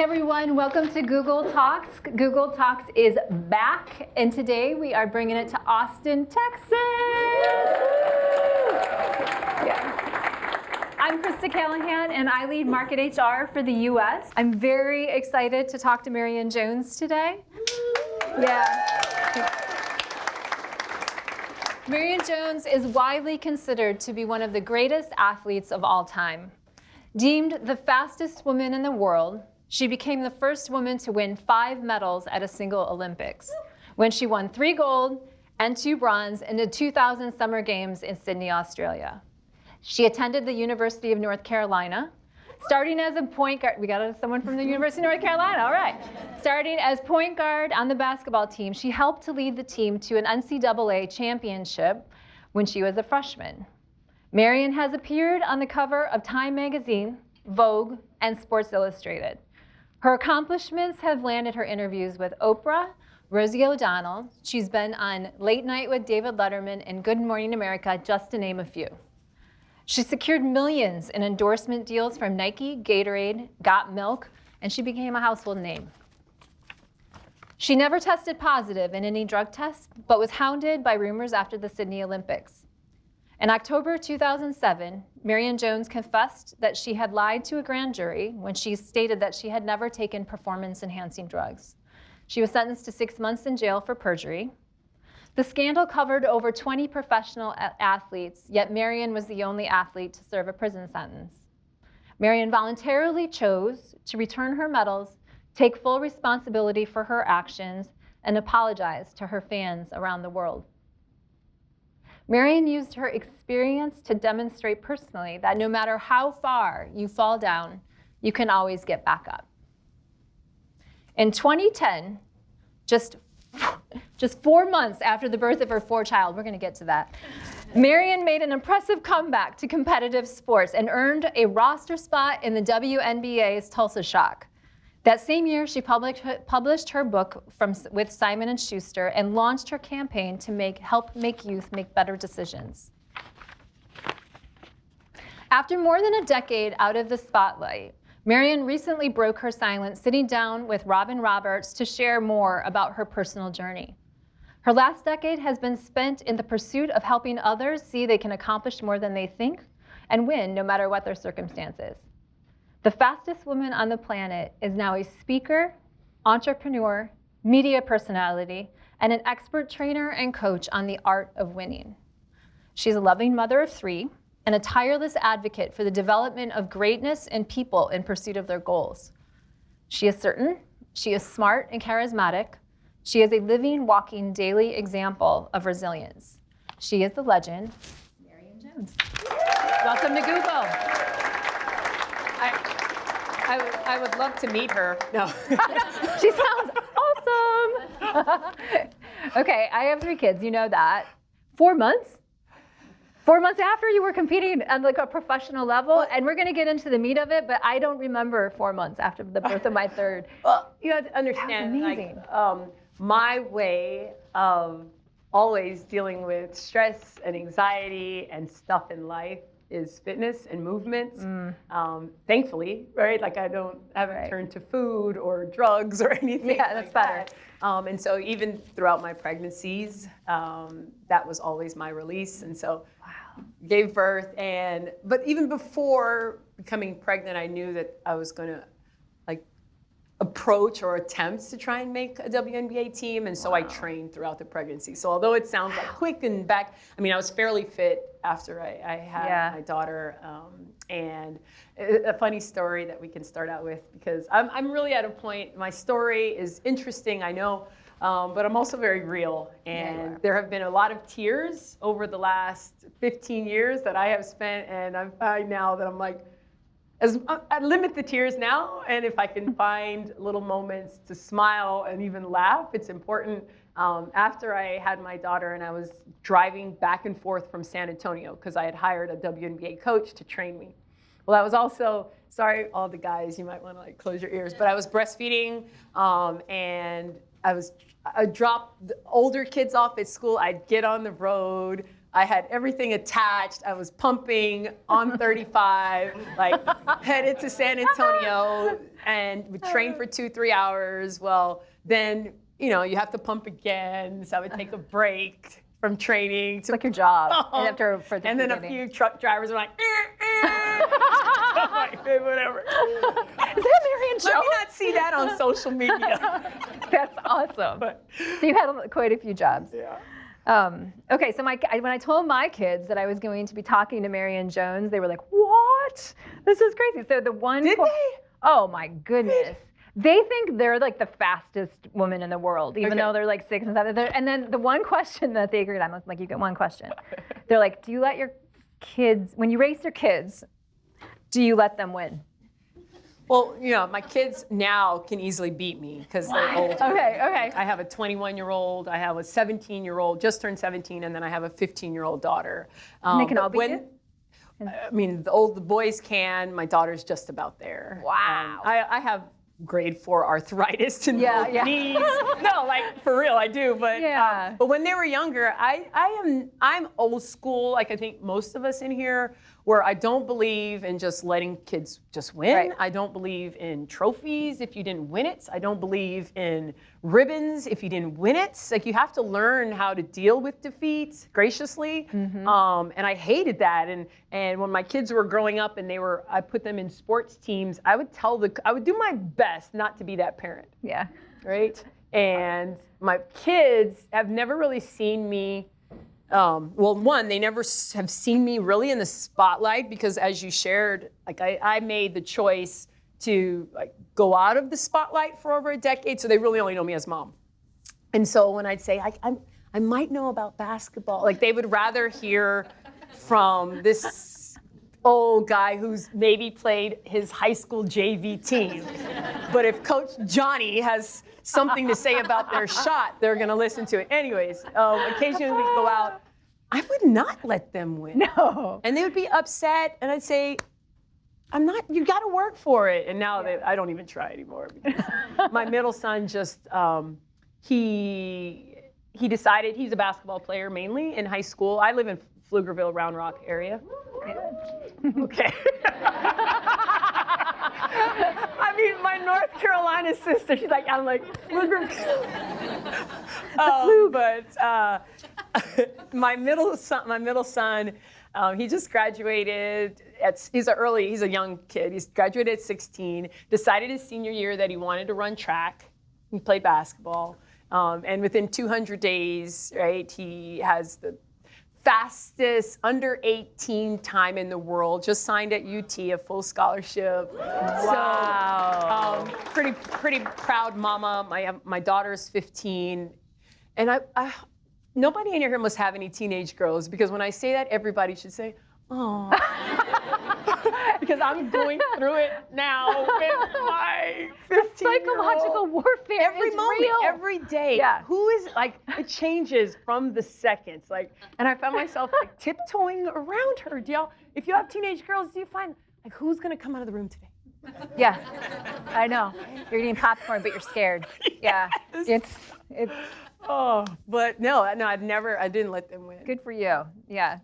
everyone, welcome to Google Talks. Google Talks is back, and today we are bringing it to Austin, Texas. Yeah. I'm Krista Callahan, and I lead Market HR for the US. I'm very excited to talk to Marion Jones today. Yeah. Marion Jones is widely considered to be one of the greatest athletes of all time. Deemed the fastest woman in the world, she became the first woman to win 5 medals at a single Olympics, when she won 3 gold and 2 bronze in the 2000 Summer Games in Sydney, Australia. She attended the University of North Carolina, starting as a point guard. We got someone from the University of North Carolina, all right. Starting as point guard on the basketball team, she helped to lead the team to an NCAA championship when she was a freshman. Marion has appeared on the cover of Time magazine, Vogue, and Sports Illustrated. Her accomplishments have landed her interviews with Oprah, Rosie O'Donnell. She's been on Late Night with David Letterman and Good Morning America, just to name a few. She secured millions in endorsement deals from Nike, Gatorade, Got Milk, and she became a household name. She never tested positive in any drug tests, but was hounded by rumors after the Sydney Olympics. In October 2007, Marion Jones confessed that she had lied to a grand jury when she stated that she had never taken performance-enhancing drugs. She was sentenced to 6 months in jail for perjury. The scandal covered over 20 professional athletes, yet Marion was the only athlete to serve a prison sentence. Marion voluntarily chose to return her medals, take full responsibility for her actions, and apologize to her fans around the world. Marion used her experience to demonstrate personally that no matter how far you fall down, you can always get back up. In 2010, just 4 months after the birth of her 4th child, we're going to get to that, Marion made an impressive comeback to competitive sports and earned a roster spot in the WNBA's Tulsa Shock. That same year, she published her book with Simon & Schuster and launched her campaign to help make youth make better decisions. After more than a decade out of the spotlight, Marion recently broke her silence, sitting down with Robin Roberts to share more about her personal journey. Her last decade has been spent in the pursuit of helping others see they can accomplish more than they think and win no matter what their circumstances. The fastest woman on the planet is now a speaker, entrepreneur, media personality, and an expert trainer and coach on the art of winning. She's a loving mother of 3 and a tireless advocate for the development of greatness in people in pursuit of their goals. She is certain, she is smart and charismatic. She is a living, walking, daily example of resilience. She is the legend, Marion Jones. Welcome to Google. I would love to meet her. No. She sounds awesome. Okay, I have 3 kids, you know that. 4 months? 4 months after you were competing at like a professional level, and we're going to get into the meat of it, but I don't remember 4 months after the birth of my 3rd. Well, you have to understand, amazing. My way of always dealing with stress and anxiety and stuff in life is fitness and movement. Thankfully, right? Like I haven't turned to food or drugs or anything. Yeah, that's better. And so even throughout my pregnancies, that was always my release. And so gave birth, but even before becoming pregnant, I knew that I was going to approach or attempt to try and make a WNBA team, and so I trained throughout the pregnancy. So although it sounds like quick and back, I mean, I was fairly fit after I had my daughter. And a funny story that we can start out with, because I'm really at a point, my story is interesting, I know, but I'm also very real. And there have been a lot of tears over the last 15 years that I have spent, and I find now that I'm like, I limit the tears now, and if I can find little moments to smile and even laugh, it's important. After I had my daughter and I was driving back and forth from San Antonio, because I had hired a WNBA coach to train me. Well, I was also, sorry, all the guys, you might want to close your ears, but I was breastfeeding, and I dropped the older kids off at school. I'd get on the road. I had everything attached. I was pumping on 35, headed to San Antonio, and would train for 2-3 hours. Well, then, you know, you have to pump again. So I would take a break from training. It's like your job. And then a few truck drivers are like, like, hey, whatever. Is that Marion Jones? Let me not see that on social media. That's awesome. So you had quite a few jobs. Yeah. Okay, so when I told my kids that I was going to be talking to Marion Jones, they were like, "What? This is crazy." So the one. Did they? Oh my goodness. They think they're like the fastest woman in the world, even though they're like 6 and 7. And then the one question that they agreed on, was like, you get one question. They're like, do you let your kids, when you race your kids, do you let them win? Well, you know, my kids now can easily beat me because they're older. Okay. I have a 21-year-old, I have a 17-year-old, just turned 17, and then I have a 15-year-old daughter. And they can all beat you? I mean, the boys can. My daughter's just about there. Wow. I have grade 4 arthritis in both knees. No, like for real, I do. But but when they were younger, I'm old school. Like I think most of us in here, where I don't believe in just letting kids just win. Right. I don't believe in trophies if you didn't win it. I don't believe in ribbons if you didn't win it. Like you have to learn how to deal with defeat graciously. And I hated that. And when my kids were growing up and I put them in sports teams, I would do my best not to be that parent. Yeah. Right? And my kids have never really seen me. Well, one, they never have seen me really in the spotlight because, as you shared, like I made the choice to like go out of the spotlight for over a decade, so they really only know me as mom. And so when I'd say I might know about basketball, like they would rather hear from this old guy who's maybe played his high school JV team. But if Coach Johnny has something to say about their shot, they're going to listen to it. Anyways, occasionally we'd go out. I would not let them win. No. And they would be upset, and I'd say, you got to work for it. And now I don't even try anymore. Because my middle son just, he decided he's a basketball player mainly in high school. I live in Pflugerville, Round Rock area. Okay. I mean, my North Carolina sister, she's like, I'm like, Pflugerville. My middle son, he just graduated. He's a young kid. He's graduated at 16. Decided his senior year that he wanted to run track. He played basketball, and within 200 days, right, he has the fastest under 18 time in the world. Just signed at UT, a full scholarship. Wow. So, pretty proud mama. My daughter's 15, and nobody in here must have any teenage girls, because when I say that, everybody should say, "Oh," because I'm going through it now with my 15-year-old. Psychological warfare Every is moment, real. every day. Yeah. Who is like? It changes from the seconds. Like, and I found myself like tiptoeing around her. If you have teenage girls, do you find like who's gonna come out of the room today? Yeah, I know. You're eating popcorn, but you're scared. Yeah, it's. Oh, but no, I didn't let them win. Good for you. Yeah.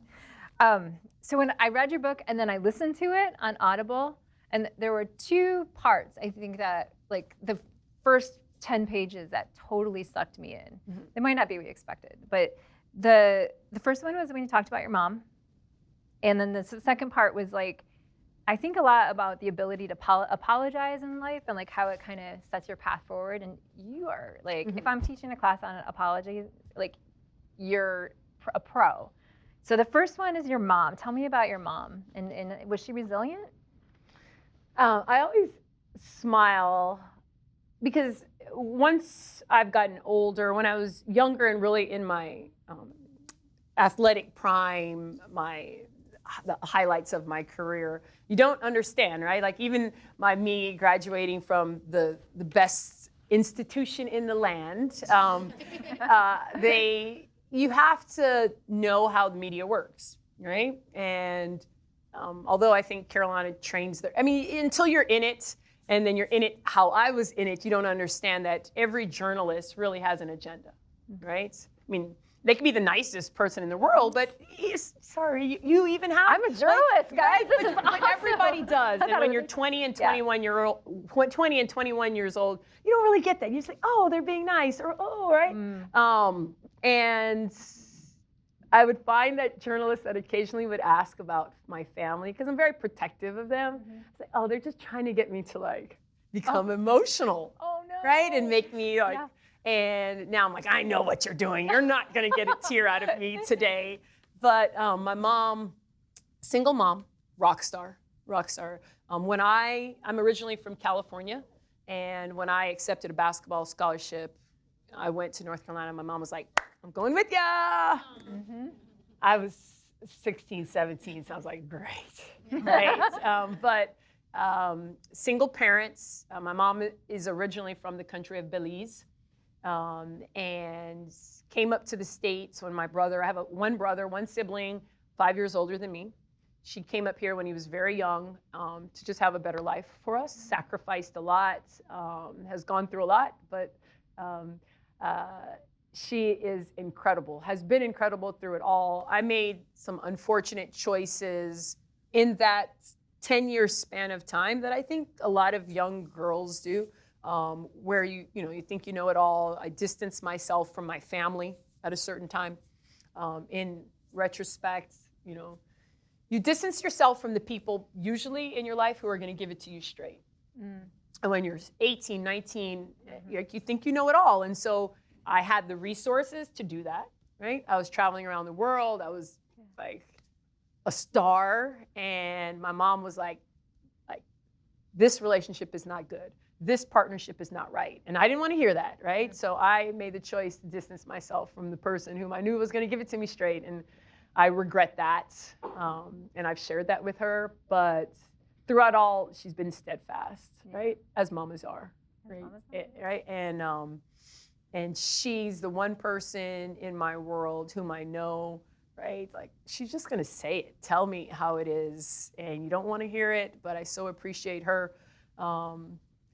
So when I read your book and then I listened to it on Audible, and there were 2 parts, I think, that like the first 10 pages that totally sucked me in. They might not be what you expected, but the first one was when you talked about your mom. And then the second part was like, I think a lot about the ability to apologize in life and like how it kind of sets your path forward. And you are like, if I'm teaching a class on apology, like you're a pro. So the first one is your mom. Tell me about your mom. And was she resilient? I always smile because once I've gotten older, when I was younger and really in my athletic prime, the highlights of my career, you don't understand, right? Like even me graduating from the best institution in the land, you have to know how the media works, right? And although I think Carolina trains until you're in it, and then you're in it how I was in it, you don't understand that every journalist really has an agenda, right? I mean, they could be the nicest person in the world, but sorry, you even have. I'm a journalist, guys. This is but everybody does. And when you're 20 and 21 20 and 21 years old, you don't really get that. You just think, oh, they're being nice, or oh, right. And I would find that journalists that occasionally would ask about my family, because I'm very protective of them. It's like, oh, they're just trying to get me to like become emotional, right, and make me like. Yeah. And now I'm like, I know what you're doing. You're not going to get a tear out of me today. But my mom, single mom, rock star. I'm originally from California. And when I accepted a basketball scholarship, I went to North Carolina. My mom was like, I'm going with ya. I was 16, 17, so I was like, great, right? But single parents. My mom is originally from the country of Belize. And came up to the States when I have one sibling, 5 years older than me. She came up here when he was very young to just have a better life for us, sacrificed a lot, has gone through a lot, but she is incredible, has been incredible through it all. I made some unfortunate choices in that 10-year span of time that I think a lot of young girls do. Where you think you know it all. I distanced myself from my family at a certain time. In retrospect, you distance yourself from the people usually in your life who are going to give it to you straight. And when you're 18, 19, you think you know it all. And so I had the resources to do that, right? I was traveling around the world. I was like a star. And my mom was like, this relationship is not good. This partnership is not right. And I didn't want to hear that, right? So I made the choice to distance myself from the person whom I knew was going to give it to me straight. And I regret that. And I've shared that with her. But throughout all, she's been steadfast, right? As mamas are, right? And she's the one person in my world whom I know, right? Like, she's just going to say it. Tell me how it is. And you don't want to hear it, but I so appreciate her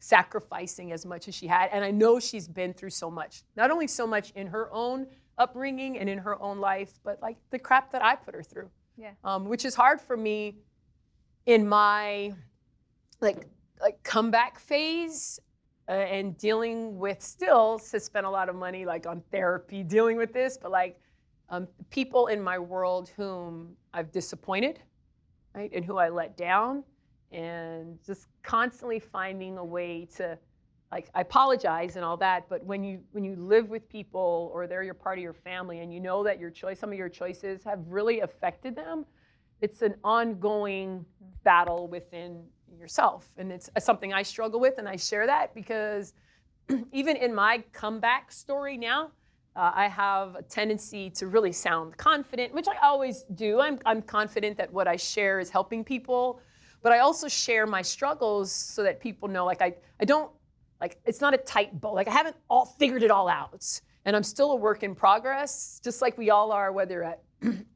sacrificing as much as she had. And I know she's been through so much, not only so much in her own upbringing and in her own life, but like the crap that I put her through, which is hard for me in my like comeback phase and dealing with still to spend a lot of money like on therapy, dealing with this, but like people in my world whom I've disappointed, right? And who I let down. And just constantly finding a way to, like, I apologize and all that, but when you live with people or they're your part of your family and you know that some of your choices have really affected them, it's an ongoing battle within yourself. And it's something I struggle with, and I share that because even in my comeback story now, I have a tendency to really sound confident, which I always do. I'm confident that what I share is helping people. But I also share my struggles so that people know, like, I don't, like, it's not a tight bow. Like, I haven't all figured it all out. And I'm still a work in progress, just like we all are, whether at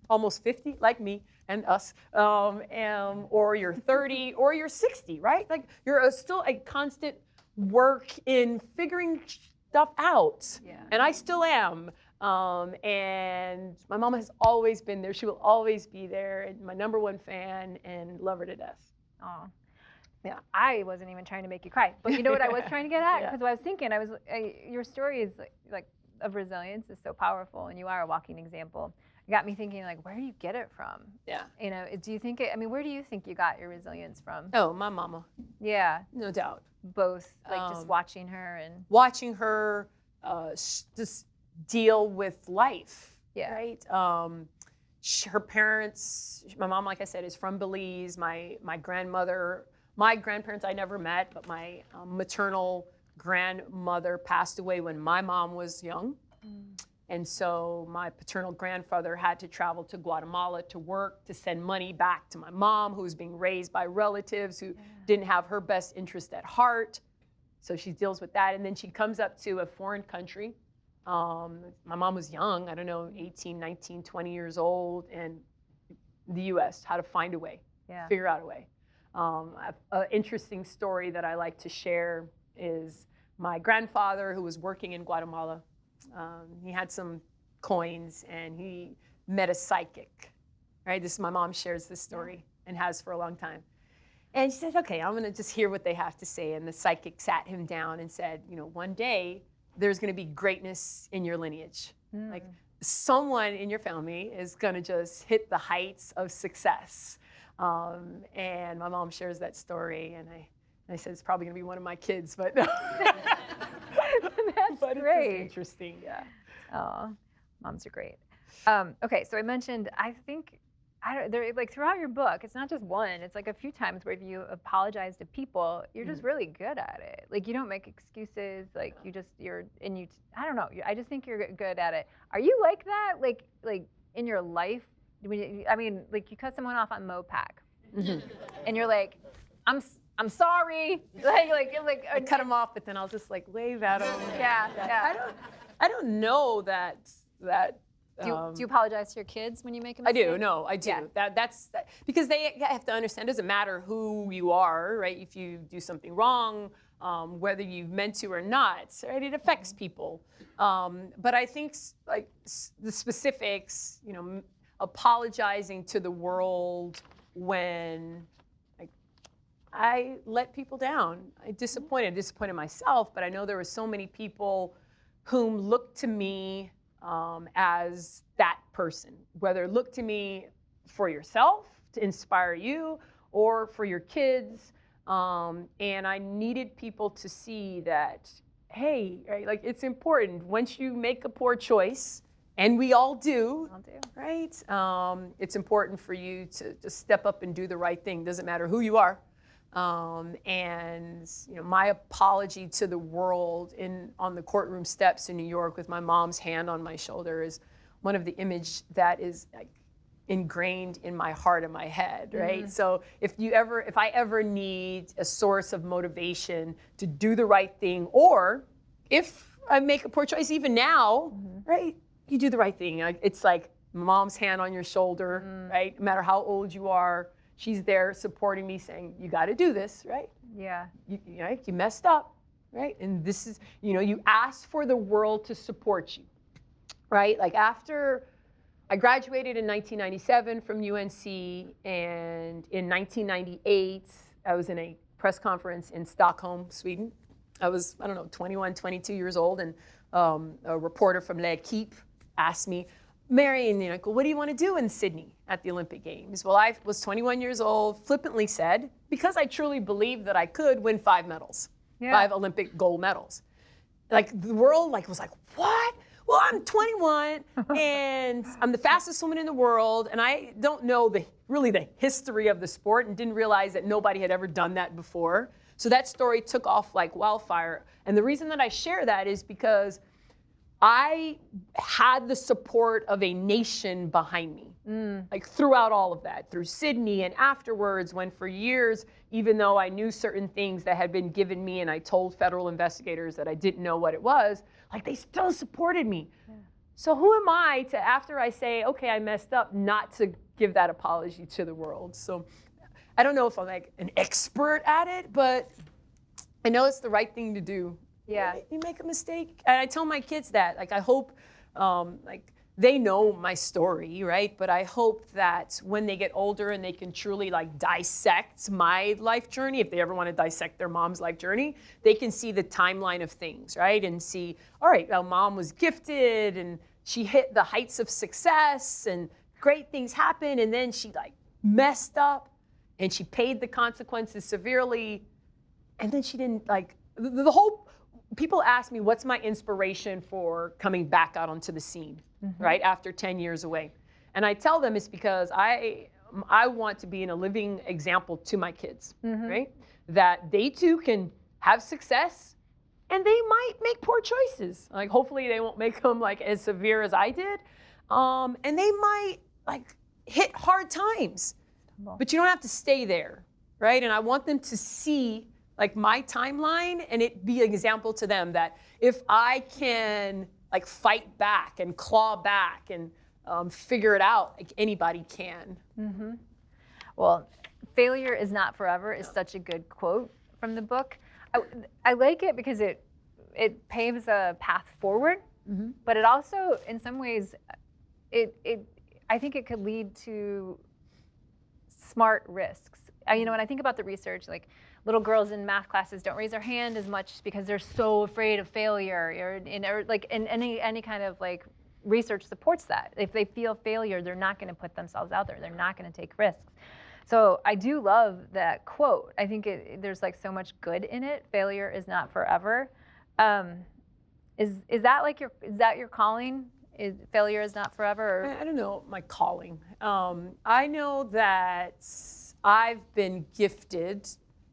almost 50, like me and us, or you're 30 or you're 60, right? Like, you're still a constant work in figuring stuff out. And I still am. And my mama has always been there. She will always be there, and my #1 fan, and love her to death. Oh, yeah. I wasn't even trying to make you cry, but you know what I was trying to get at? Because I was thinking, your story is like of resilience is so powerful, and you are a walking example. It got me thinking, like, where do you get it from? Yeah. Do you think where do you think you got your resilience from? Oh, my mama. Yeah. No doubt. Both, like just watching her just deal with life. Yeah. Right. Her parents, my mom, like I said, is from Belize. My grandparents I never met, but my maternal grandmother passed away when my mom was young. And so my paternal grandfather had to travel to Guatemala to work, to send money back to my mom, who was being raised by relatives who didn't have her best interest at heart. So she deals with that. And then she comes up to a foreign country. My mom was young, I don't know, 18, 19, 20 years old, and the U.S., how to find a way, figure out a way. An interesting story that I like to share is my grandfather, who was working in Guatemala. He had some coins, and he met a psychic, right? My mom shares this story and has for a long time. And she says, okay, I'm going to just hear what they have to say. And the psychic sat him down and said, one day there's going to be greatness in your lineage. Like someone in your family is going to just hit the heights of success. And my mom shares that story, and I said, it's probably going to be one of my kids, but no. That's great. It's interesting, yeah. Oh, moms are great. Okay, so I mentioned, like throughout your book, it's not just one, it's like a few times where if you apologize to people, you're just really good at it. Like you don't make excuses, like I don't know, I just think you're good at it. Are you like that? Like in your life? Like you cut someone off on Mopac, and you're like, I'm sorry. I cut them off, but then I'll just like wave at them. Yeah. I don't know that. Do you apologize to your kids when you make a mistake? I do. No, I do. Yeah. That's because they have to understand. It doesn't matter who you are, right? If you do something wrong, whether you've meant to or not, right? It affects people. But I think like the specifics, apologizing to the world when I let people down. I disappointed myself, but I know there were so many people whom looked to me as that person, whether look to me for yourself to inspire you or for your kids. And I needed people to see that, hey, right, like it's important once you make a poor choice, and we all do, right? It's important for you to just step up and do the right thing. Doesn't matter who you are. And my apology to the world on the courtroom steps in New York with my mom's hand on my shoulder is one of the image that is like ingrained in my heart and my head, right? So if I ever need a source of motivation to do the right thing, or if I make a poor choice even now, right? You do the right thing. It's like mom's hand on your shoulder, right? No matter how old you are, she's there supporting me, saying, you got to do this, right? Yeah. You messed up, right? And this is, you asked for the world to support you, right? Like after I graduated in 1997 from UNC, and in 1998, I was in a press conference in Stockholm, Sweden. I was, 21, 22 years old, and a reporter from L'Equipe asked me, Marion, what do you want to do in Sydney at the Olympic Games? Well, I was 21 years old, flippantly said, because I truly believed that I could win 5 medals, 5 Olympic gold medals. Like the world was like, what? Well, I'm 21 and I'm the fastest woman in the world, and I don't know the history of the sport and didn't realize that nobody had ever done that before. So that story took off like wildfire. And the reason that I share that is because I had the support of a nation behind me, like throughout all of that, through Sydney and afterwards, when for years, even though I knew certain things that had been given me and I told federal investigators that I didn't know what it was, like they still supported me. Yeah. So who am I to, after I say, okay, I messed up, not to give that apology to the world? So I don't know if I'm like an expert at it, but I know it's the right thing to do. Yeah. You make a mistake. And I tell my kids that, like, I hope, they know my story, right? But I hope that when they get older and they can truly like dissect my life journey, if they ever want to dissect their mom's life journey, they can see the timeline of things, right? And see, all right, well, mom was gifted and she hit the heights of success and great things happened. And then she like messed up and she paid the consequences severely. And then she didn't the whole, people ask me, what's my inspiration for coming back out onto the scene, right, after 10 years away? And I tell them it's because I want to be a living example to my kids, right? That they too can have success and they might make poor choices. Like hopefully they won't make them like as severe as I did. And they might like hit hard times, but you don't have to stay there, right? And I want them to see like my timeline and it be an example to them that if I can like fight back and claw back and figure it out, like anybody can. Well, failure is not forever is such a good quote from the book. I like it because it paves a path forward But it also, in some ways, I think it could lead to smart risks. You know, when I think about the research, like little girls in math classes don't raise their hand as much because they're so afraid of failure, or like in any kind of like research supports that. If they feel failure, they're not going to put themselves out there. They're not going to take risks. So I do love that quote. I think there's like so much good in it. Failure is not forever. Is that your calling? Failure is not forever? Or? I don't know my calling. I know that I've been gifted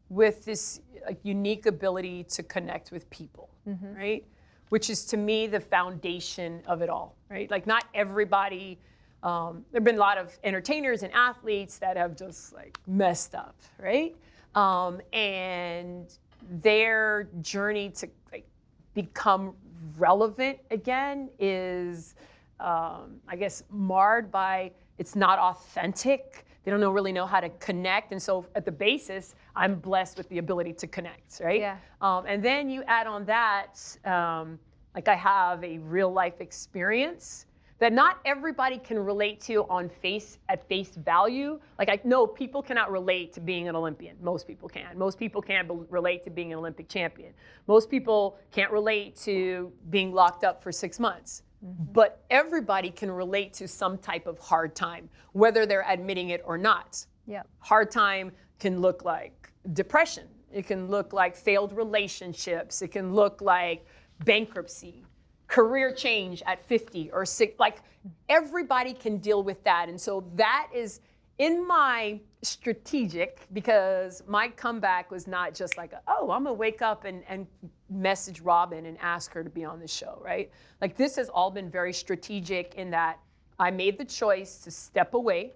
with this unique ability to connect with people, right? Which is to me the foundation of it all, right? Like not everybody, there've been a lot of entertainers and athletes that have just like messed up, right? And their journey to like become relevant again is, I guess, marred by it's not authentic. They don't really know how to connect. And so at the basis, I'm blessed with the ability to connect, right? Yeah. And then you add on that, like I have a real life experience that not everybody can relate to at face value. Like I know people cannot relate to being an Olympian. Most people can. Most people can't relate to being an Olympic champion. Most people can't relate to being locked up for 6 months. But everybody can relate to some type of hard time, whether they're admitting it or not. Yeah. Hard time can look like depression. It can look like failed relationships. It can look like bankruptcy, career change at 50 or 60. Like everybody can deal with that. And so that is in my strategic, because my comeback was not just like, I'm gonna wake up and message Robin and ask her to be on the show, right? Like this has all been very strategic in that I made the choice to step away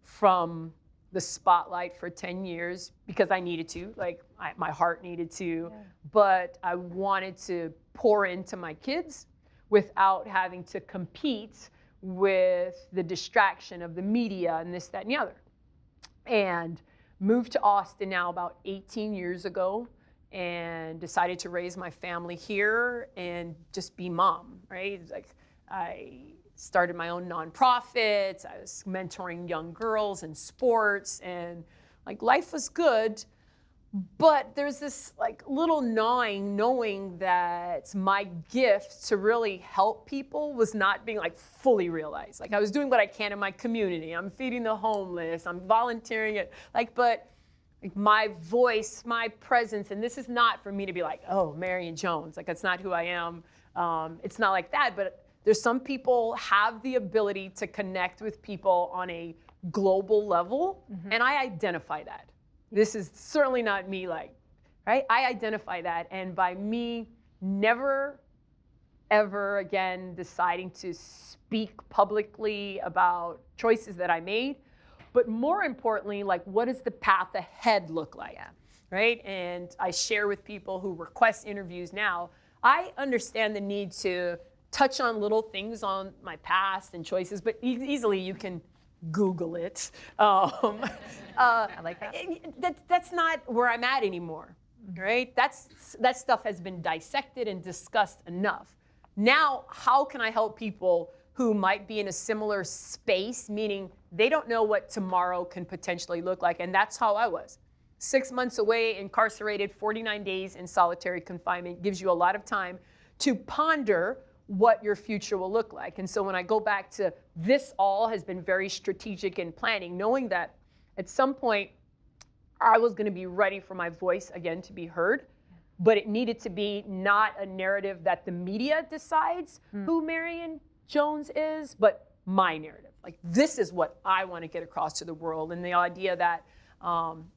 from the spotlight for 10 years because I needed to, like my heart needed to, but I wanted to pour into my kids without having to compete with the distraction of the media and this, that, and the other. And moved to Austin now about 18 years ago and decided to raise my family here and just be mom, right? Like I started my own nonprofit. I was mentoring young girls in sports and like life was good. But there's this like little gnawing knowing that my gift to really help people was not being like fully realized. Like I was doing what I can in my community. I'm feeding the homeless. I'm volunteering it. Like, but like my voice, my presence, and this is not for me to be like, oh, Marion Jones. Like that's not who I am. It's not like that. But there's some people have the ability to connect with people on a global level, and I identify that. This is certainly not me, like, right? I identify that, and by me never, ever again deciding to speak publicly about choices that I made, but more importantly, like, what does the path ahead look like, right? And I share with people who request interviews now, I understand the need to touch on little things on my past and choices, but easily you can Google it. I like that. That's not where I'm at anymore, right? That stuff has been dissected and discussed enough. Now, how can I help people who might be in a similar space, meaning they don't know what tomorrow can potentially look like? And that's how I was. 6 months away, incarcerated, 49 days in solitary confinement gives you a lot of time to ponder what your future will look like. And so when I go back to this all has been very strategic in planning, knowing that at some point I was going to be ready for my voice again to be heard, but it needed to be not a narrative that the media decides who Marion Jones is, but my narrative. Like this is what I want to get across to the world. And the idea that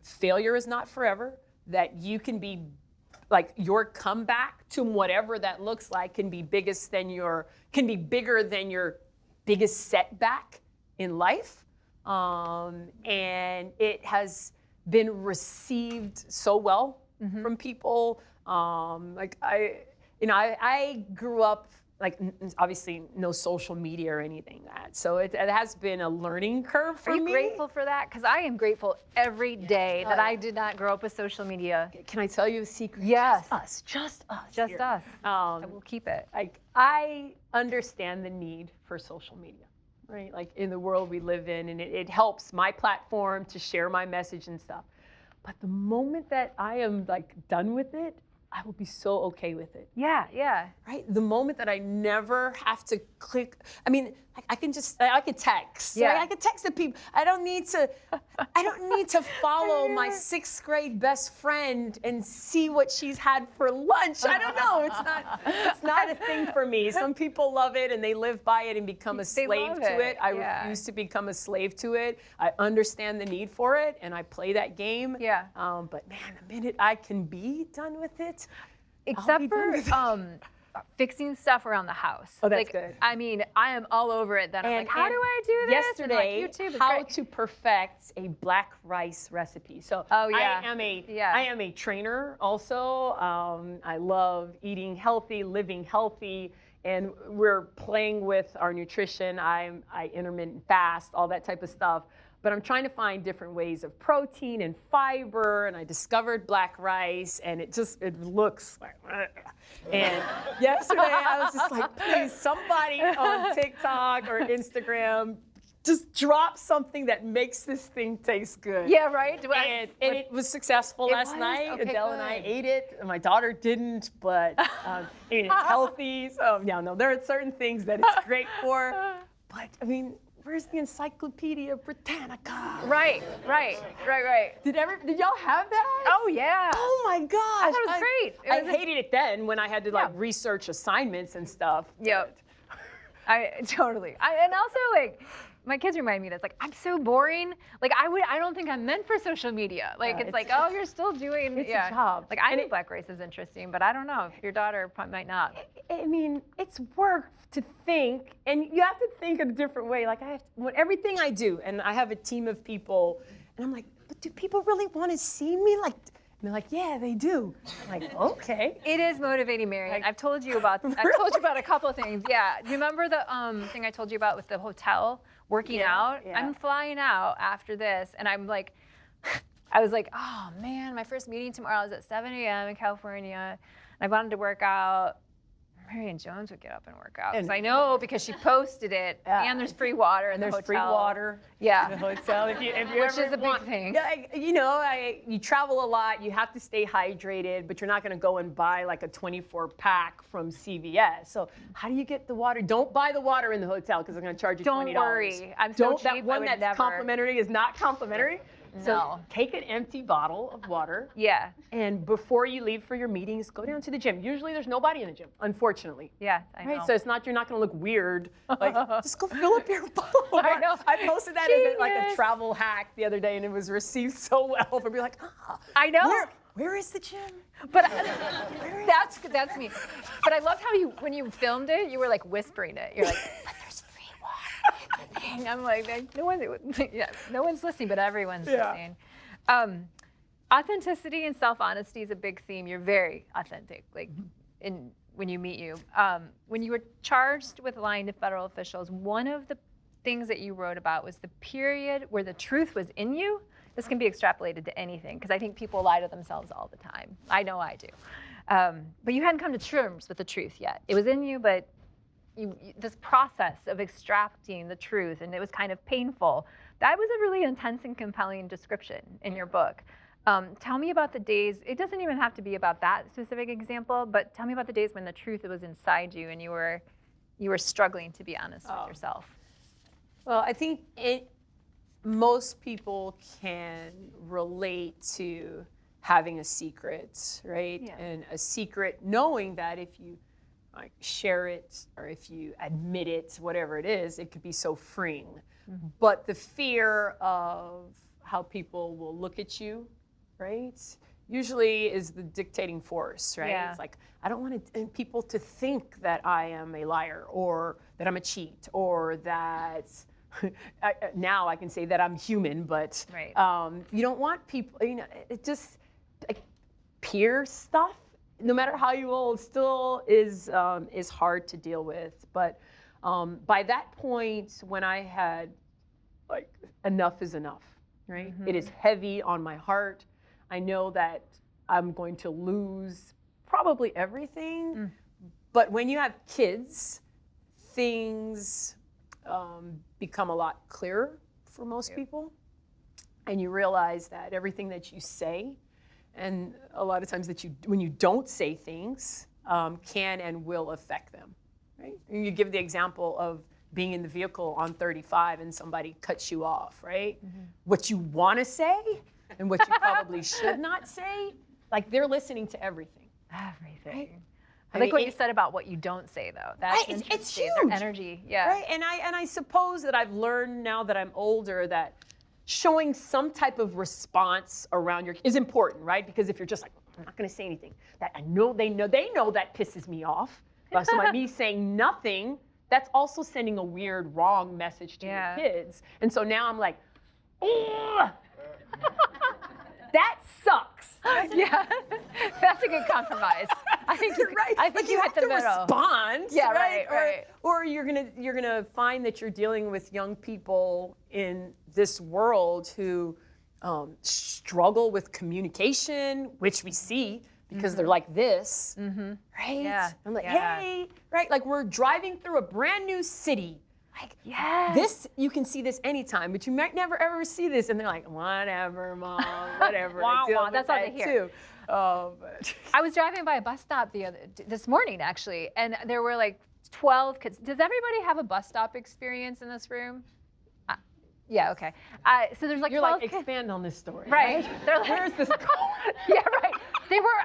failure is not forever, that you can be like your comeback to whatever that looks like can be bigger than your biggest setback in life. And it has been received so well from people. Like I grew up obviously no social media or anything like that. So it has been a learning curve for me. Are you grateful for that? Because I am grateful every day that I did not grow up with social media. Can I tell you a secret? Yes. Just us. Just here. us. And we'll keep it. I understand the need for social media, right? Like in the world we live in, and it helps my platform to share my message and stuff. But the moment that I am like done with it, I will be so okay with it. Yeah, yeah. Right? The moment that I never have to click, I mean, I can text. Yeah. Right? I can text the people. I don't need to follow my 6th grade best friend and see what she's had for lunch. I don't know. It's not a thing for me. Some people love it and they live by it and become a slave to it. I refuse to become a slave to it. I understand the need for it and I play that game. Yeah. But man, the minute I can be done with it, except for fixing stuff around the house. Oh, that's good. I mean, I am all over it. Then I'm like, how do I do this? Yesterday, YouTube how to perfect a black rice recipe. So I am a trainer also. I love eating healthy, living healthy, and we're playing with our nutrition. I intermittent fast, all that type of stuff. But I'm trying to find different ways of protein and fiber, and I discovered black rice, and it looks like, and yesterday I was just like, please, somebody on TikTok or Instagram, just drop something that makes this thing taste good. Yeah, right? And it was successful last night. Okay, Adele and I ate it. And my daughter didn't, but it's healthy. So no, there are certain things that it's great for. But I mean, where's the Encyclopedia Britannica? Right. Did y'all have that? Oh, yeah. Oh my gosh. I thought it was great. I hated it then when I had to research assignments and stuff. Yep. Totally. And also my kids remind me that it's like, I'm so boring. Like I don't think I'm meant for social media. Like it's like, oh, you're still doing a job. Like I think black race is interesting, but I don't know if your daughter might not. I mean, it's work to think, and you have to think in a different way. Like everything I do, and I have a team of people, and I'm like, but do people really want to see me? Like, and they're like, yeah, they do. I'm like, okay. It is motivating, Marion. I've told you about a couple of things. Yeah. Do you remember the thing I told you about with the hotel working out? Yeah. I'm flying out after this, and I'm like, I was like, oh man, my first meeting tomorrow is at 7 a.m. in California, and I wanted to work out. Marion Jones would get up and work out. Because I know because she posted it, and there's free water in the hotel. There's free water in the hotel. If you Which is a big thing. Yeah, you travel a lot. You have to stay hydrated, but you're not going to go and buy like a 24-pack from CVS. So how do you get the water? Don't buy the water in the hotel because they're going to charge you $20. Don't worry. I'm so cheap. That one that's complimentary is not complimentary. No. So take an empty bottle of water. Yeah. And before you leave for your meetings, go down to the gym. Usually there's nobody in the gym, unfortunately. Yeah, I know. Right? So you're not going to look weird. Like, just go fill up your bottle. I know. I posted that as like a travel hack the other day, and it was received so well. For people like, I know. Where is the gym? But that's me. But I loved how when you filmed it, you were like whispering it. You're like, but there's free water. I'm like, no one's listening, but everyone's listening. Authenticity and self-honesty is a big theme. You're very authentic, like when you meet you. When you were charged with lying to federal officials, one of the things that you wrote about was the period where the truth was in you. This can be extrapolated to anything, because I think people lie to themselves all the time. I know I do. But you hadn't come to terms with the truth yet. It was in you, but this process of extracting the truth, and it was kind of painful. That was a really intense and compelling description in your book. Tell me about the days. It doesn't even have to be about that specific example, but tell me about the days when the truth was inside you and you were struggling to be honest with yourself. Well, I think most people can relate to having a secret, right? Yeah. And a secret, knowing that if you share it or if you admit it, whatever it is, it could be so freeing. Mm-hmm. But the fear of how people will look at you, right, usually is the dictating force, right? Yeah. It's like, I don't want people to think that I am a liar or that I'm a cheat or that now I can say that I'm human, but you don't want people, it just peer stuff no matter how you old, still is hard to deal with. But by that point, when I had like enough is enough, right? It is heavy on my heart. I know that I'm going to lose probably everything. But when you have kids, things become a lot clearer for most people. And you realize that everything that you say, and a lot of times when you don't say things, can and will affect them, right? And you give the example of being in the vehicle on 35 and somebody cuts you off, right? What you want to say and what you probably should not say, like they're listening to everything. Everything. Right? I like what you said about what you don't say, though. That's interesting. It's huge. Their energy, yeah. Right, and I suppose that I've learned now that I'm older that showing some type of response around is important, right? Because if you're just like, I'm not going to say anything, that I know they know that pisses me off. So by me saying nothing, that's also sending a weird, wrong message to your kids. And so now I'm like, ugh. That sucks. Yeah, that's a good compromise. I think you're right. I think you hit have the to middle. Respond. Yeah, right. Or you're gonna find that you're dealing with young people in this world who struggle with communication, which we see because they're like this, right? Yeah. I'm like, hey, right? Like we're driving through a brand new city. Like, this, you can see this anytime, but you might never ever see this. And they're like, whatever, Mom, whatever. That's all they hear. Too. But I was driving by a bus stop this morning, actually, and there were like 12 kids. Does everybody have a bus stop experience in this room? Yeah, okay. So there's like you're 12 like, kids. expand on this story. Right. They're like, where's this going? Yeah, right.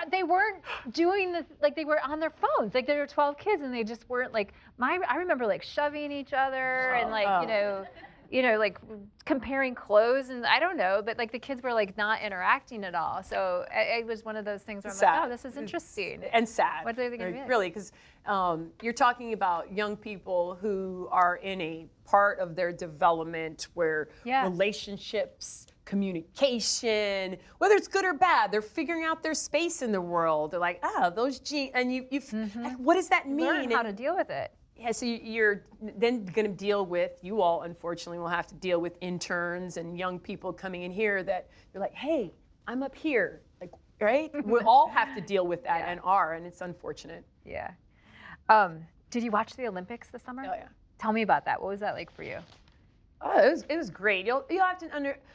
They weren't doing the, like they were on their phones. Like there were 12 kids and they just weren't like, I remember like shoving each other and like, like comparing clothes and I don't know, but like the kids were like not interacting at all. So it was one of those things where I'm like, oh, this is interesting. And sad. What are they going to be? Really, because you're talking about young people who are in a part of their development where relationships, communication, whether it's good or bad, they're figuring out their space in the world. They're like, those genes, and like, what does that mean? Learn how to deal with it. Yeah, so you're then going to deal with, you all unfortunately will have to deal with interns and young people coming in here that you're like, hey, I'm up here, like, right? We all have to deal with that and it's unfortunate. Yeah. Did you watch the Olympics this summer? Oh yeah. Tell me about that. What was that like for you? Oh, it was great. You'll have to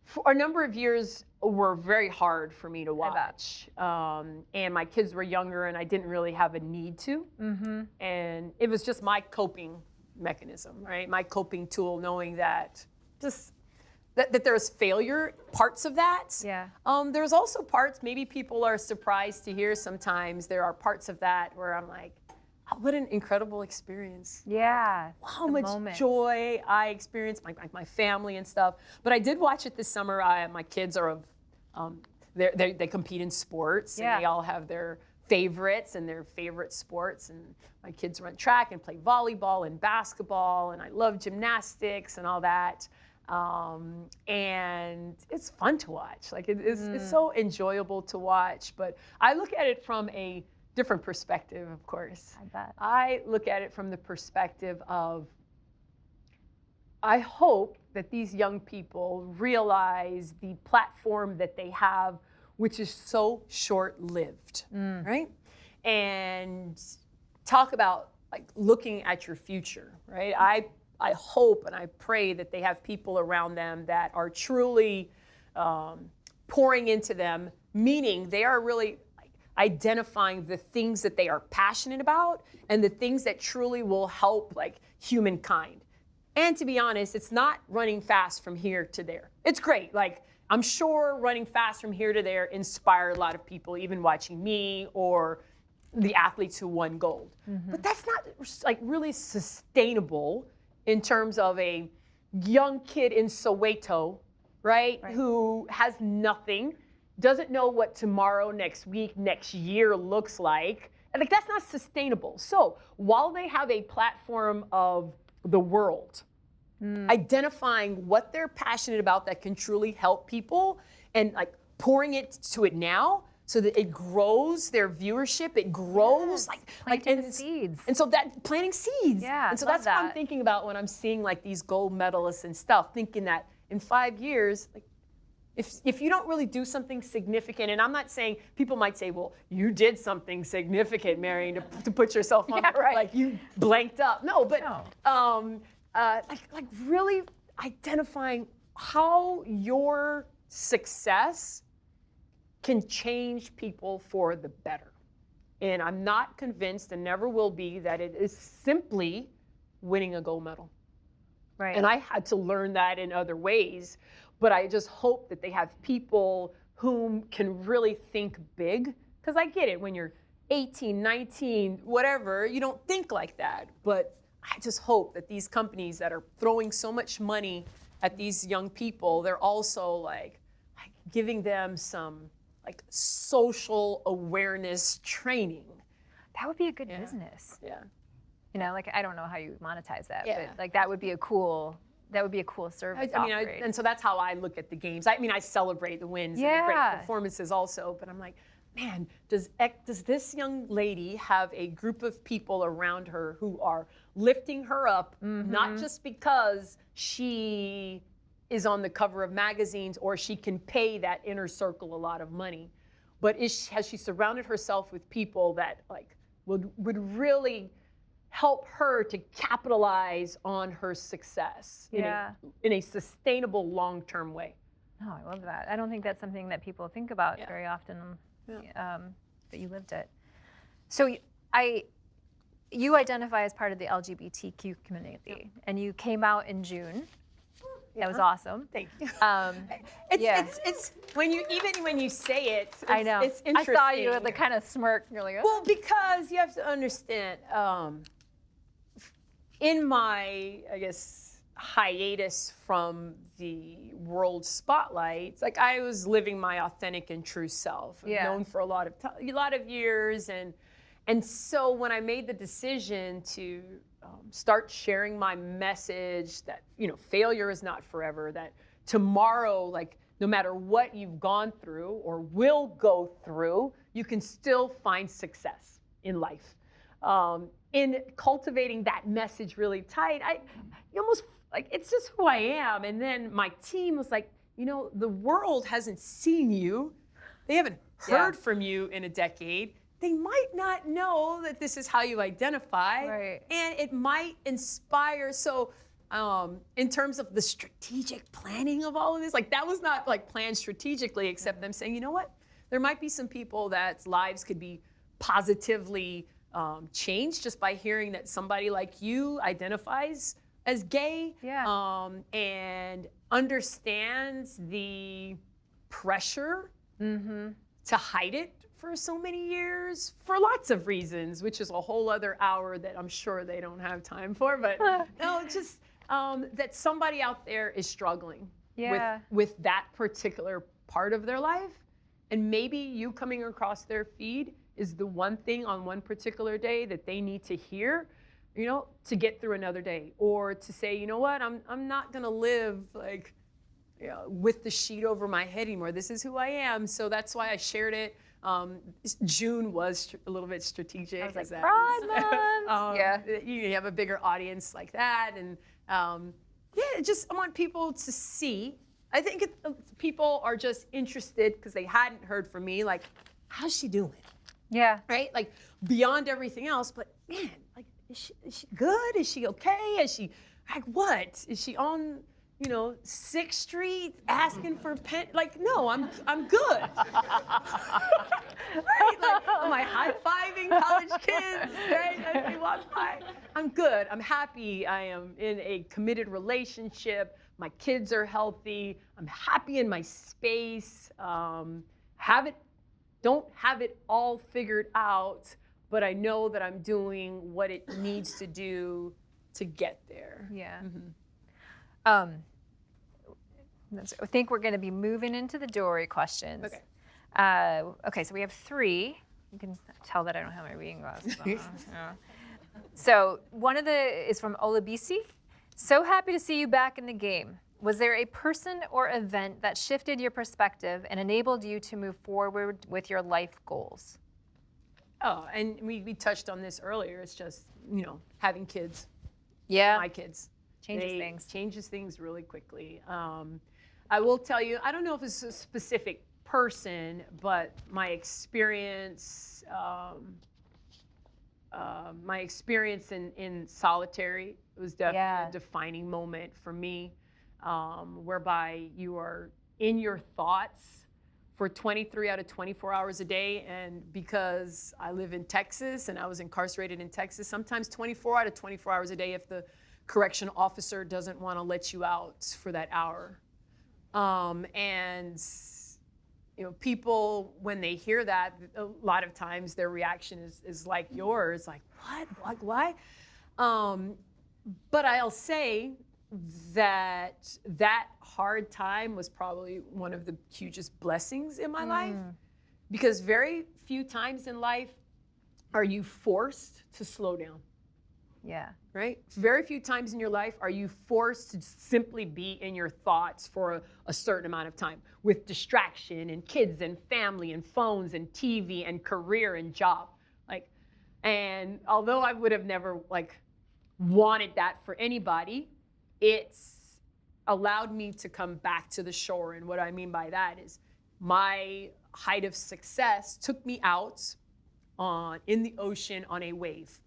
for a number of years were very hard for me to watch. And my kids were younger and I didn't really have a need to. And it was just my coping mechanism, right? My coping tool, knowing that that there's failure, parts of that. Yeah. There's also parts, maybe people are surprised to hear sometimes, there are parts of that where I'm like, what an incredible experience. Yeah. How much joy I experienced, my family and stuff. But I did watch it this summer. My kids are they compete in sports and they all have their favorites and their favorite sports. And my kids run track and play volleyball and basketball, and I love gymnastics and all that. And it's fun to watch. Like it's so enjoyable to watch. But I look at it from a different perspective, of course. I bet. I look at it from the perspective of, I hope that these young people realize the platform that they have, which is so short-lived, right? And talk about like looking at your future, right? I hope and I pray that they have people around them that are truly pouring into them, meaning they are really identifying the things that they are passionate about and the things that truly will help like humankind. And to be honest, it's not running fast from here to there. It's great. Like I'm sure running fast from here to there inspired a lot of people, even watching me or the athletes who won gold. But that's not like really sustainable in terms of a young kid in Soweto, right? Who has nothing, doesn't know what tomorrow, next week, next year looks like. And like that's not sustainable. So while they have a platform of the world, identifying what they're passionate about that can truly help people and like pouring it to it now so that it grows their viewership, it grows planting seeds. And so that planting seeds. Yeah, and so that's what I'm thinking about when I'm seeing like these gold medalists and stuff, thinking that in 5 years, like if you don't really do something significant, and I'm not saying, people might say, well, you did something significant, Marion, to put yourself on, like you blanked up. No, but like really identifying how your success can change people for the better. And I'm not convinced, and never will be, that it is simply winning a gold medal. Right. And I had to learn that in other ways, but I just hope that they have people whom can really think big, because I get it, when you're 18, 19, whatever, you don't think like that. But I just hope that these companies that are throwing so much money at these young people, they're also like giving them some like social awareness training. That would be a good business. Yeah. You know, like, I don't know how you monetize that, Yeah. but like that would be a cool service. And so that's how I look at the games. I mean, I celebrate the wins and the great performances also, but I'm like, man, does this young lady have a group of people around her who are lifting her up, not just because she is on the cover of magazines or she can pay that inner circle a lot of money, but has she surrounded herself with people that like would really help her to capitalize on her success in a sustainable long-term way. Oh, I love that. I don't think that's something that people think about very often, but you lived it. So you identify as part of the LGBTQ community, and you came out in June. That was awesome. Thank you. It's when you say it, I know. It's interesting. I saw you with the kind of smirk. You're like, oh. Well, because you have to understand, in my, I guess, hiatus from the world spotlight, like I was living my authentic and true self. I've known for a lot of years, and so when I made the decision to start sharing my message that failure is not forever, that tomorrow, like no matter what you've gone through or will go through, you can still find success in life. In cultivating that message really tight, you almost like, it's just who I am. And then my team was like, the world hasn't seen you. They haven't heard from you in a decade. They might not know that this is how you identify. Right. And it might inspire. So in terms of the strategic planning of all of this, like that was not like planned strategically, except them saying, you know what? There might be some people that lives could be positively changed just by hearing that somebody like you identifies as gay and understands the pressure to hide it for so many years for lots of reasons, which is a whole other hour that I'm sure they don't have time for. But no, just that somebody out there is struggling with that particular part of their life. And maybe you coming across their feed is the one thing on one particular day that they need to hear, to get through another day, or to say, you know what, I'm not gonna live like with the sheet over my head anymore. This is who I am. So that's why I shared it. June was a little bit strategic. I was like, Pride Month. You have a bigger audience like that, and I want people to see. I think people are just interested because they hadn't heard from me. Like, how's she doing? Yeah. Right? Like, beyond everything else, but man, like, is she good? Is she okay? Is she, like, what? Is she on, 6th Street asking for pen? Like, no, I'm good. Right? Like, am I high-fiving college kids, right, as they walk by? I'm good. I'm happy. I am in a committed relationship. My kids are healthy. I'm happy in my space. Don't have it all figured out, but I know that I'm doing what it needs to do to get there. Yeah. I think we're going to be moving into the Dory questions. Okay. Okay, so we have 3. You can tell that I don't have my reading glasses on. So one of is from Olabisi. So happy to see you back in the game. Was there a person or event that shifted your perspective and enabled you to move forward with your life goals? Oh, and we touched on this earlier. It's just, having kids. Yeah. My kids. Changes things really quickly. I will tell you, I don't know if it's a specific person, but my experience in solitary was definitely a defining moment for me, whereby you are in your thoughts for 23 out of 24 hours a day. And because I live in Texas and I was incarcerated in Texas, sometimes 24 out of 24 hours a day if the correction officer doesn't want to let you out for that hour. And people, when they hear that, a lot of times their reaction is like yours, like, what? Like, why? But I'll say that hard time was probably one of the hugest blessings in my life, because very few times in life are you forced to slow down. Yeah. Right? Very few times in your life are you forced to simply be in your thoughts for a certain amount of time with distraction and kids and family and phones and TV and career and job. And although I would have never wanted that for anybody, it's allowed me to come back to the shore. And what I mean by that is my height of success took me out in the ocean on a wave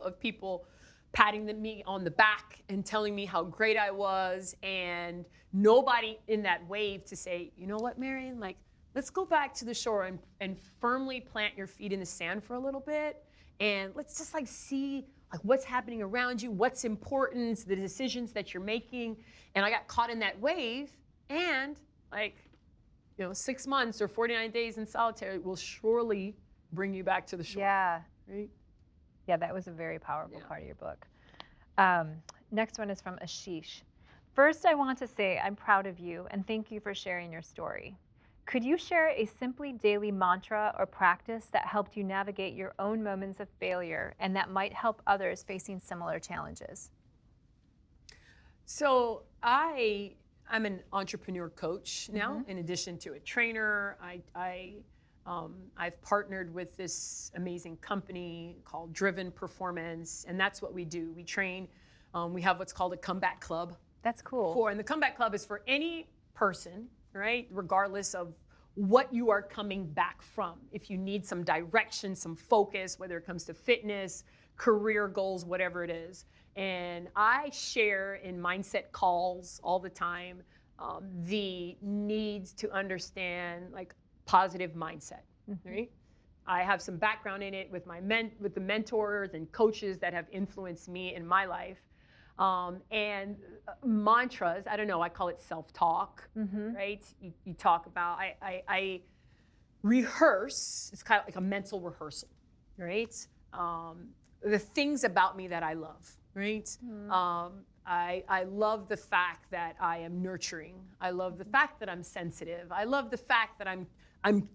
of people patting me on the back and telling me how great I was, and nobody in that wave to say, you know what, Marion, let's go back to the shore and firmly plant your feet in the sand for a little bit, and let's just see what's happening around you, what's important, the decisions that you're making. And I got caught in that wave, and 6 months or 49 days in solitary will surely bring you back to the shore. Yeah. Right? Yeah, that was a very powerful part of your book. Next one is from Ashish. First, I want to say I'm proud of you and thank you for sharing your story. Could you share a simply daily mantra or practice that helped you navigate your own moments of failure and that might help others facing similar challenges? So I'm an entrepreneur coach now, in addition to a trainer. I've partnered with this amazing company called Driven Performance, and that's what we do. We train. We have what's called a comeback club. That's cool. And the comeback club is for any person, right, regardless of what you are coming back from. If you need some direction, some focus, whether it comes to fitness, career goals, whatever it is. And I share in mindset calls all the time the needs to understand positive mindset, right? I have some background in it with with the mentors and coaches that have influenced me in my life. And mantras, I don't know, I call it self-talk, right? You talk about, I rehearse, it's kind of like a mental rehearsal, right? The things about me that I love, right? I love the fact that I am nurturing. I love the fact that I'm sensitive. I love the fact that I'm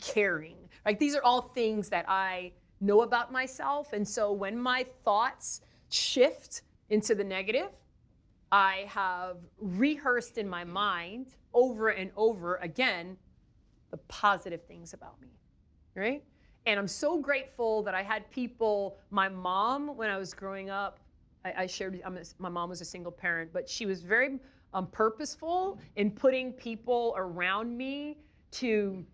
caring. Right? These are all things that I know about myself. And so when my thoughts shift into the negative, I have rehearsed in my mind over and over again the positive things about me, right? And I'm so grateful that I had people, my mom, when I was growing up, I shared, my mom was a single parent, but she was very purposeful in putting people around me to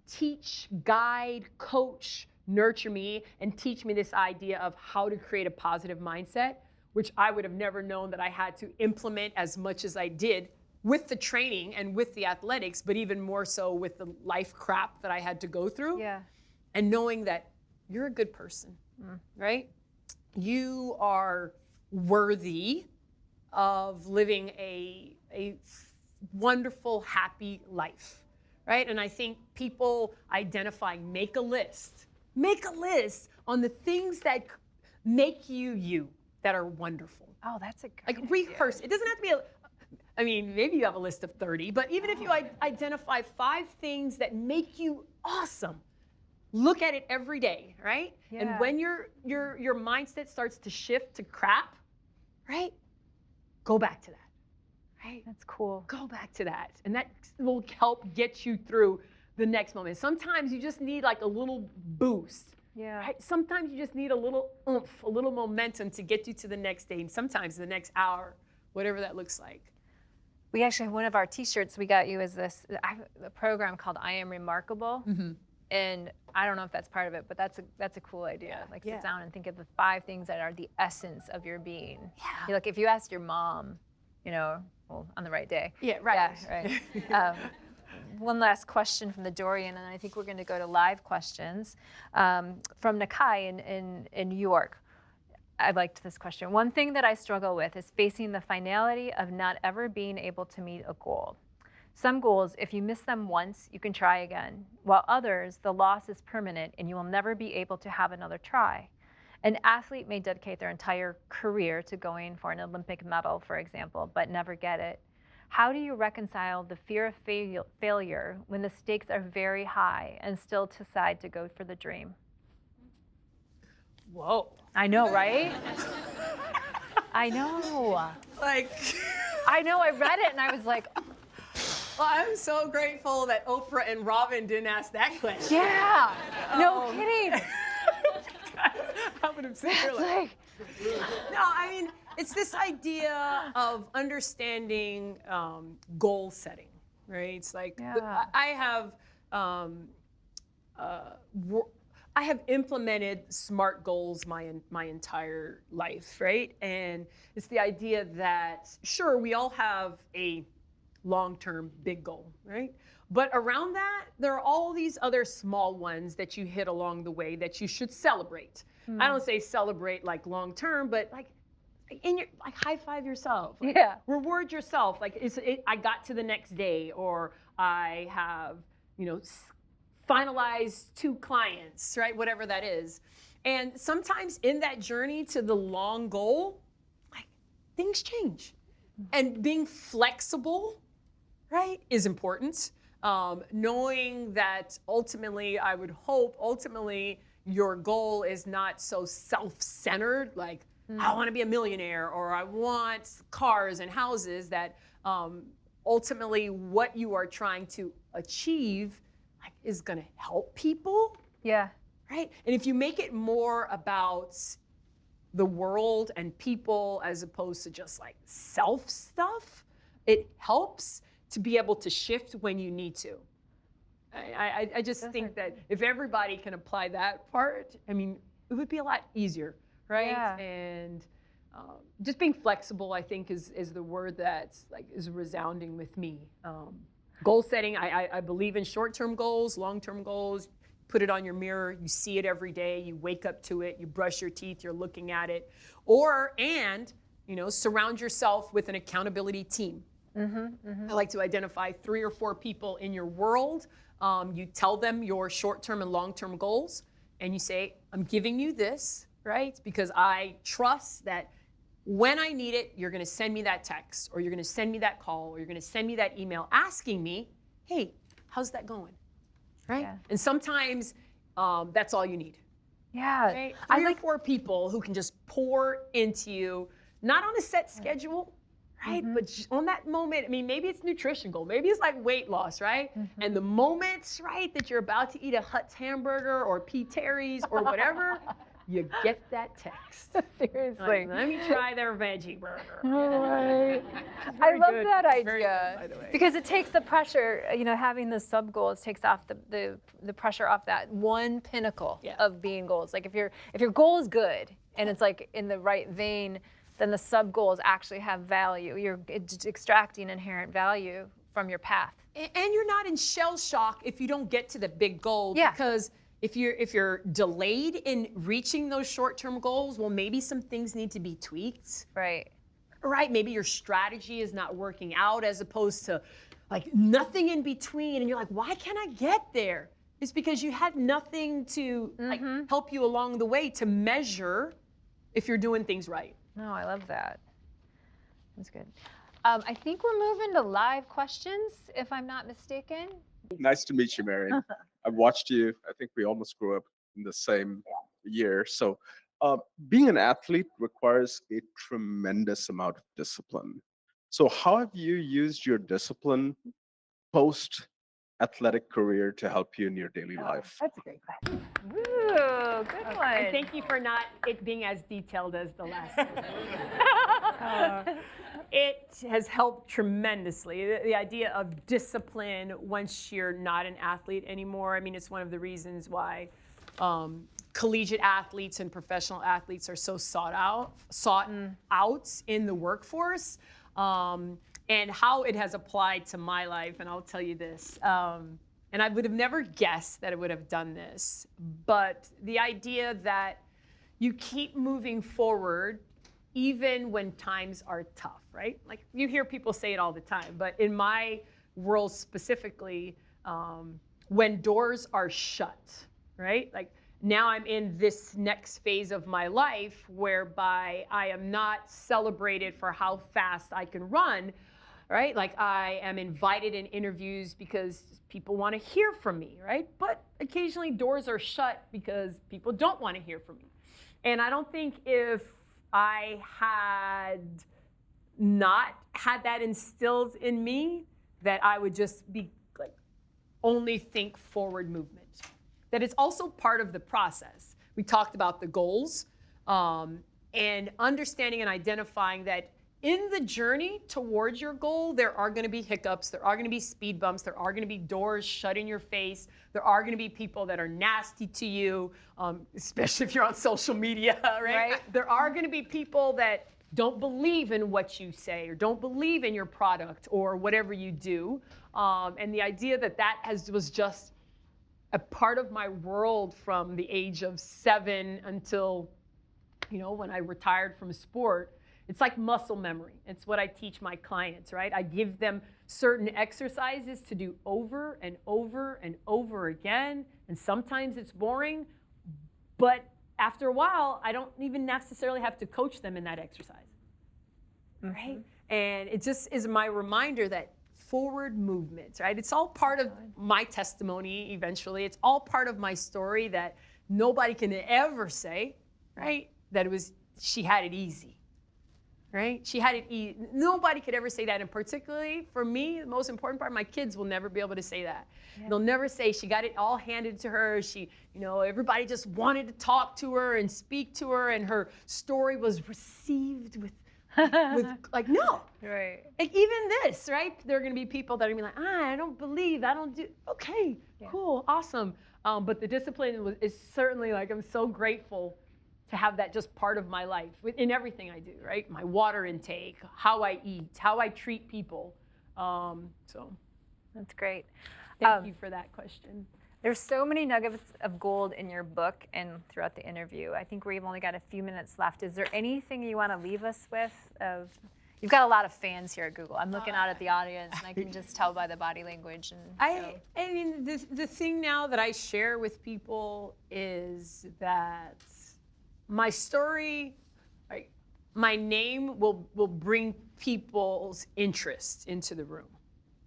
teach, guide, coach, nurture me, and teach me this idea of how to create a positive mindset, which I would have never known that I had to implement as much as I did with the training and with the athletics, but even more so with the life crap that I had to go through. Yeah. And knowing that you're a good person, right? You are worthy of living a wonderful, happy life, right? And I think people identifying, make a list on the things that make you, that are wonderful. Oh, that's a good idea. Rehearse. It doesn't have to be maybe you have a list of 30, but even if you identify 5 things that make you awesome, look at it every day, right? Yeah. And when your mindset starts to shift to crap, right? Go back to that, right? That's cool. Go back to that. And that will help get you through the next moment. Sometimes you just need like a little boost. Yeah. Right? Sometimes you just need a little oomph, a little momentum to get you to the next day, and sometimes the next hour, whatever that looks like. We actually have one of our T-shirts we got you is a program called I Am Remarkable. And I don't know if that's part of it, but that's a cool idea. Like sit down and think of the 5 things that are the essence of your being. Yeah. Like if you ask your mom, well, on the right day. Yeah, right. Yeah, right. One last question from the Dorian, and I think we're going to go to live questions from Nakai in New York. I liked this question. One thing that I struggle with is facing the finality of not ever being able to meet a goal. Some goals, if you miss them once, you can try again, while others, the loss is permanent and you will never be able to have another try. An athlete may dedicate their entire career to going for an Olympic medal, for example, but never get it. How do you reconcile the fear of failure when the stakes are very high and still decide to go for the dream? Whoa. I know, right? I know. Like, I know, I read it and I was like, well, I'm so grateful that Oprah and Robin didn't ask that question. yeah, no kidding. I would have said, like, no, I mean, it's this idea of understanding goal setting, right? It's like I have implemented SMART goals my entire life, right? And it's the idea that sure, we all have a long-term big goal, right? But around that, there are all these other small ones that you hit along the way that you should celebrate. I don't say celebrate like long-term, but like high five yourself. Like, reward yourself. Like I got to the next day, or I have, finalized 2 clients, right? Whatever that is. And sometimes in that journey to the long goal, like things change. And being flexible, right, is important. Knowing that ultimately, I would hope, your goal is not so self-centered, like I want to be a millionaire or I want cars and houses, that ultimately what you are trying to achieve is going to help people. Yeah. Right? And if you make it more about the world and people as opposed to just like self stuff, it helps to be able to shift when you need to. I just think that if everybody can apply that part, I mean, it would be a lot easier, right? Yeah. And just being flexible, I think, is the word that is resounding with me. Goal setting, I believe in short-term goals, long-term goals. Put it on your mirror, you see it every day, you wake up to it, you brush your teeth, you're looking at it. Surround yourself with an accountability team. I like to identify 3 or 4 people in your world. You tell them your short-term and long-term goals, and you say, I'm giving you this, right? Because I trust that when I need it, you're going to send me that text, or you're going to send me that call, or you're going to send me that email asking me, hey, how's that going? Right? Yeah. And sometimes that's all you need. Yeah. Right? 3 or 4 people who can just pour into you, not on a set schedule, right? But on that moment, I mean, maybe it's nutrition goal, maybe it's like weight loss, right? And the moment, right, that you're about to eat a Hut's hamburger or P. Terry's or whatever, you get that text. Seriously. Like, let me try their veggie burger. Right. I love that idea. By the way. Because it takes the pressure, having the sub goals takes off the pressure off that one pinnacle of being goals. Like if your goal is good and it's like in the right vein, then the sub goals actually have value. You're extracting inherent value from your path. And you're not in shell shock if you don't get to the big goal, because if you're delayed in reaching those short-term goals, well, maybe some things need to be tweaked. Right. Right, maybe your strategy is not working out, as opposed to like nothing in between, and you're like, why can't I get there? It's because you had nothing to help you along the way to measure if you're doing things right. No, I love that. That's good. I think we're moving to live questions, if I'm not mistaken. Nice to meet you, Marion. I've watched you. I think we almost grew up in the same year. So being an athlete requires a tremendous amount of discipline. So how have you used your discipline post athletic career to help you in your daily life? That's a great question. Woo, good one. And thank you for not it being as detailed as the last one. It has helped tremendously. The idea of discipline once you're not an athlete anymore. I mean, it's one of the reasons why collegiate athletes and professional athletes are so sought out in the workforce. And how it has applied to my life, and I'll tell you this. And I would have never guessed that it would have done this, but the idea that you keep moving forward even when times are tough, right? Like you hear people say it all the time, but in my world specifically, when doors are shut, right? Like now I'm in this next phase of my life whereby I am not celebrated for how fast I can run, right? Like I am invited in interviews because people want to hear from me, right? But occasionally doors are shut because people don't want to hear from me. And I don't think if I had not had that instilled in me that I would just be like only think forward movement. That it's also part of the process. We talked about the goals and understanding and identifying that in the journey towards your goal, there are going to be hiccups, there are going to be speed bumps, there are going to be doors shut in your face, there are going to be people that are nasty to you, especially if you're on social media, right? There are going to be people that don't believe in what you say or don't believe in your product or whatever you do. And the idea that was just a part of my world from the age of 7 until, when I retired from sport. It's like muscle memory. It's what I teach my clients, right? I give them certain exercises to do over and over and over again. And sometimes it's boring, but after a while, I don't even necessarily have to coach them in that exercise, right? And it just is my reminder that forward movement, right? It's all part of my testimony eventually. It's all part of my story that nobody can ever say, right? That she had it easy. Right? She had it easy. Nobody could ever say that. And particularly for me, the most important part, my kids will never be able to say that. Yeah. They'll never say she got it all handed to her. She, everybody just wanted to talk to her and speak to her, and her story was received with like, no. Right. Like even this, right? There are going to be people that are going to be like, I don't believe, I don't do. Okay, cool, awesome. But the discipline is certainly like, I'm so grateful to have that just part of my life in everything I do, right? My water intake, how I eat, how I treat people. So that's great. Thank you for that question. There's so many nuggets of gold in your book and throughout the interview. I think we've only got a few minutes left. Is there anything you want to leave us with? You've got a lot of fans here at Google. I'm looking out at the audience, and I can just tell by the body language. And I mean, the thing now that I share with people is that my story, my name will bring people's interest into the room.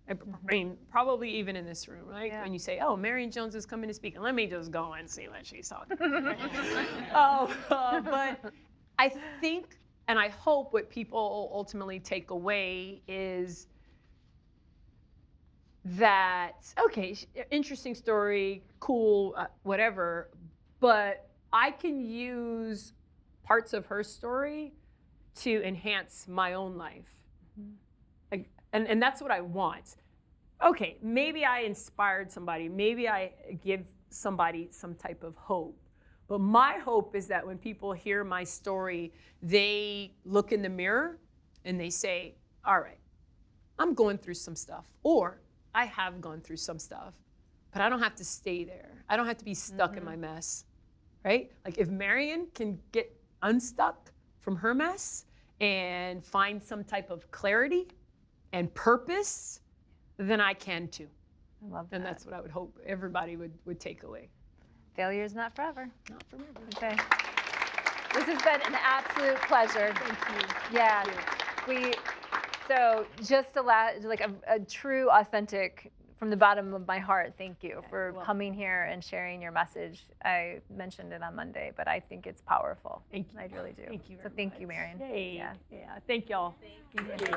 I mean, probably even in this room, right? Yeah. When you say, oh, Marion Jones is coming to speak, and let me just go and see what she's talking about. But I think, and I hope what people ultimately take away is that, okay, interesting story, cool, whatever, but I can use parts of her story to enhance my own life. And that's what I want. Okay, maybe I inspired somebody. Maybe I give somebody some type of hope. But my hope is that when people hear my story, they look in the mirror and they say, all right, I'm going through some stuff. Or I have gone through some stuff. But I don't have to stay there. I don't have to be stuck in my mess. Right? Like if Marion can get unstuck from her mess and find some type of clarity and purpose, then I can too. I love that. And that's what I would hope everybody would take away. Failure is not forever. Not forever. Okay. This has been an absolute pleasure. Thank you. Yeah. Thank you. So just a true, authentic, from the bottom of my heart, thank you for coming here and sharing your message. I mentioned it on Monday, but I think it's powerful. Thank you. I really do. Thank you. So thank you, Marion. Yeah. Thank y'all. Thank you.